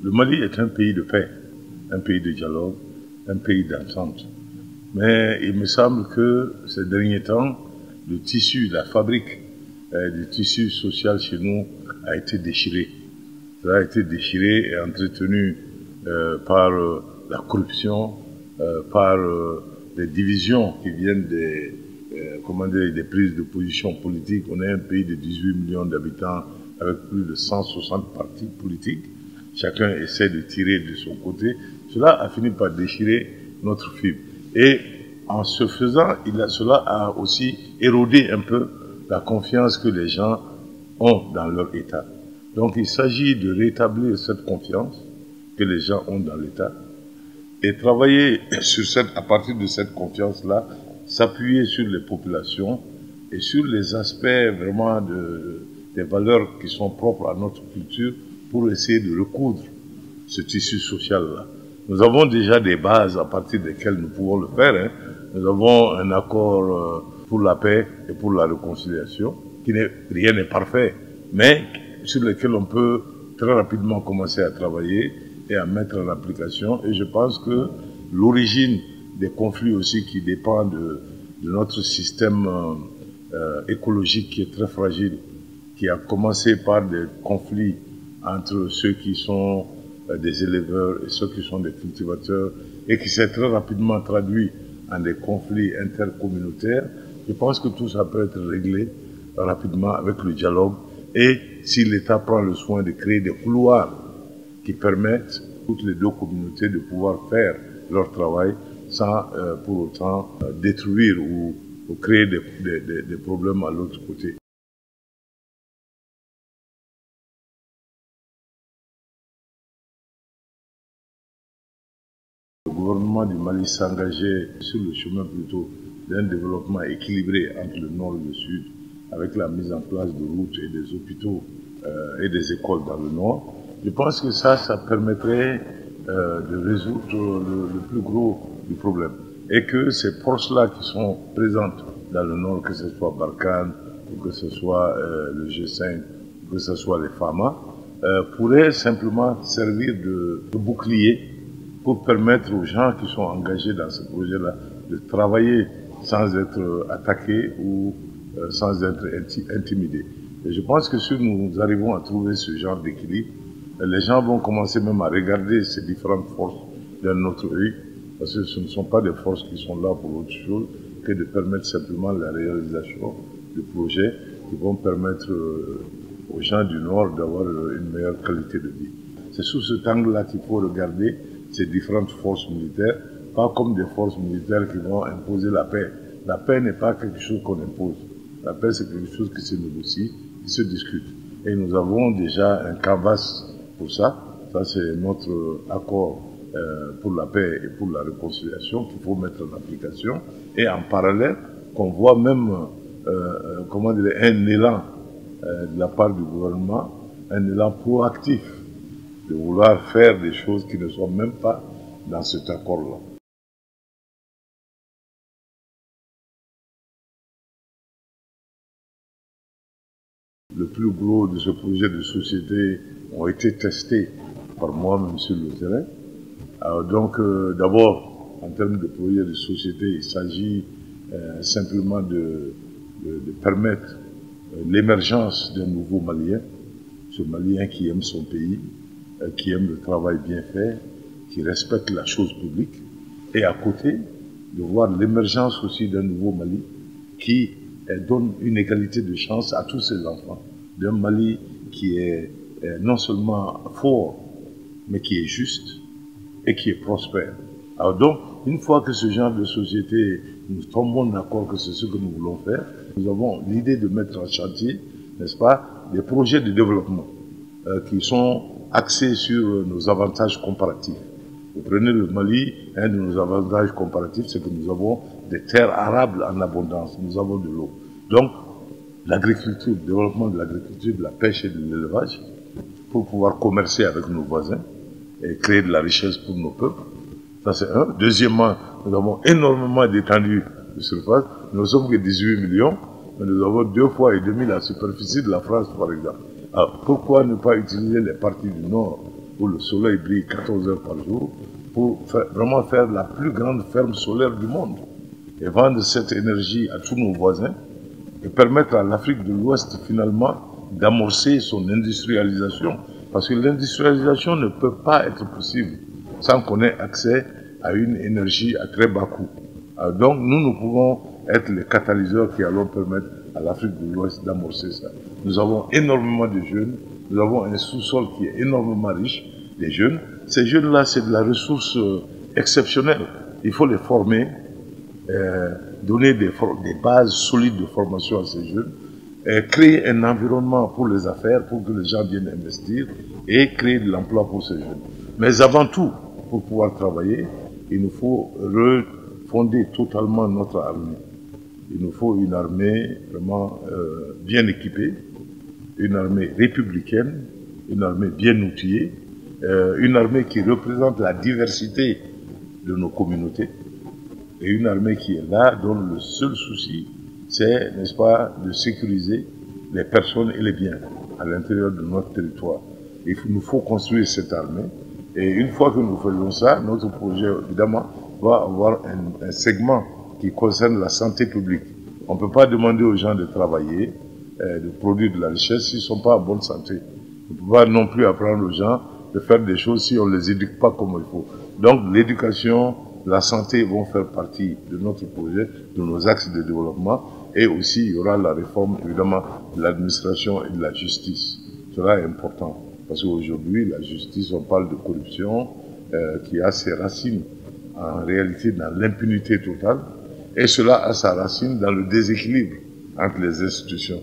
Le Mali est un pays de paix, un pays de dialogue, un pays d'entente. Mais il me semble que ces derniers temps, le tissu, la fabrique du tissu social chez nous a été déchiré. Ça a été déchiré et entretenu par la corruption, par les divisions qui viennent des prises de position politiques. On est un pays de 18 millions d'habitants avec plus de 160 partis politiques. Chacun essaie de tirer de son côté. Cela a fini par déchirer notre fibre. Et en ce faisant, cela a aussi érodé un peu la confiance que les gens ont dans leur État. Donc il s'agit de rétablir cette confiance que les gens ont dans l'État et travailler à partir de cette confiance-là, s'appuyer sur les populations et sur les aspects vraiment des valeurs qui sont propres à notre culture pour essayer de recoudre ce tissu social-là. Nous avons déjà des bases à partir desquelles nous pouvons le faire. Hein. Nous avons un accord pour la paix et pour la réconciliation, rien n'est parfait, mais sur lequel on peut très rapidement commencer à travailler et à mettre en application. Et je pense que l'origine des conflits aussi qui dépendent de notre système écologique qui est très fragile, qui a commencé par des conflits entre ceux qui sont des éleveurs et ceux qui sont des cultivateurs et qui s'est très rapidement traduit en des conflits intercommunautaires. Je pense que tout ça peut être réglé rapidement avec le dialogue et si l'État prend le soin de créer des couloirs qui permettent toutes les deux communautés de pouvoir faire leur travail sans pour autant détruire ou créer des problèmes à l'autre côté. Le gouvernement du Mali s'engageait sur le chemin plutôt d'un développement équilibré entre le nord et le sud, avec la mise en place de routes et des hôpitaux et des écoles dans le nord. Je pense que ça permettrait de résoudre le plus gros du problème. Et que ces forces-là qui sont présentes dans le nord, que ce soit Barkhane, ou que ce soit le G5, ou que ce soit les FAMA, pourraient simplement servir de bouclier pour permettre aux gens qui sont engagés dans ce projet-là de travailler sans être attaqués ou sans être intimidés. Et je pense que si nous arrivons à trouver ce genre d'équilibre, les gens vont commencer même à regarder ces différentes forces d'un autre œil, parce que ce ne sont pas des forces qui sont là pour autre chose que de permettre simplement la réalisation de projets qui vont permettre aux gens du Nord d'avoir une meilleure qualité de vie. C'est sous cet angle-là qu'il faut regarder ces différentes forces militaires, pas comme des forces militaires qui vont imposer la paix. La paix n'est pas quelque chose qu'on impose. La paix, c'est quelque chose qui se négocie, qui se discute. Et nous avons déjà un canvas pour ça. Ça, c'est notre accord pour la paix et pour la réconciliation qu'il faut mettre en application. Et en parallèle, qu'on voit même un élan de la part du gouvernement, un élan proactif de vouloir faire des choses qui ne sont même pas dans cet accord-là. Le plus gros de ce projet de société ont été testés par moi-même sur le terrain. Alors donc, d'abord, en termes de projet de société, il s'agit simplement de permettre l'émergence d'un nouveau Malien, ce Malien qui aime son pays, qui aime le travail bien fait, qui respecte la chose publique, et à côté, de voir l'émergence aussi d'un nouveau Mali qui donne une égalité de chance à tous ses enfants, d'un Mali qui est non seulement fort, mais qui est juste et qui est prospère. Alors donc, une fois que ce genre de société, nous tombons d'accord que c'est ce que nous voulons faire, nous avons l'idée de mettre en chantier, n'est-ce pas, des projets de développement qui sont axés sur nos avantages comparatifs. Vous prenez le Mali, un de nos avantages comparatifs, c'est que nous avons des terres arables en abondance, nous avons de l'eau. Donc, l'agriculture, le développement de l'agriculture, de la pêche et de l'élevage, pour pouvoir commercer avec nos voisins et créer de la richesse pour nos peuples. Ça, c'est un. Deuxièmement, nous avons énormément d'étendues de surface. Nous ne sommes que 18 millions, mais nous avons 2,5 fois la superficie de la France, par exemple. Alors, pourquoi ne pas utiliser les parties du Nord où le soleil brille 14 heures par jour, pour vraiment faire la plus grande ferme solaire du monde et vendre cette énergie à tous nos voisins et permettre à l'Afrique de l'Ouest finalement d'amorcer son industrialisation. Parce que l'industrialisation ne peut pas être possible sans qu'on ait accès à une énergie à très bas coût. Donc nous pouvons être les catalyseurs qui allons permettre à l'Afrique de l'Ouest d'amorcer ça. Nous avons énormément de jeunes, nous avons un sous-sol qui est énormément riche, des jeunes. Ces jeunes-là, c'est de la ressource exceptionnelle. Il faut les former, donner des bases solides de formation à ces jeunes, créer un environnement pour les affaires, pour que les gens viennent investir et créer de l'emploi pour ces jeunes. Mais avant tout, pour pouvoir travailler, il nous faut refonder totalement notre armée. Il nous faut une armée vraiment bien équipée, une armée républicaine, une armée bien outillée, une armée qui représente la diversité de nos communautés et une armée qui est là, dont le seul souci, c'est, n'est-ce pas, de sécuriser les personnes et les biens à l'intérieur de notre territoire. Il nous faut construire cette armée et une fois que nous faisons ça, notre projet, évidemment, va avoir un segment qui concerne la santé publique. On ne peut pas demander aux gens de travailler, de produire de la richesse s'ils ne sont pas en bonne santé. On ne peut pas non plus apprendre aux gens de faire des choses si on ne les éduque pas comme il faut. Donc l'éducation, la santé vont faire partie de notre projet, de nos axes de développement. Et aussi, il y aura la réforme, évidemment, de l'administration et de la justice. Cela est important. Parce qu'aujourd'hui, la justice, on parle de corruption qui a ses racines en réalité dans l'impunité totale. Et cela a sa racine dans le déséquilibre entre les institutions.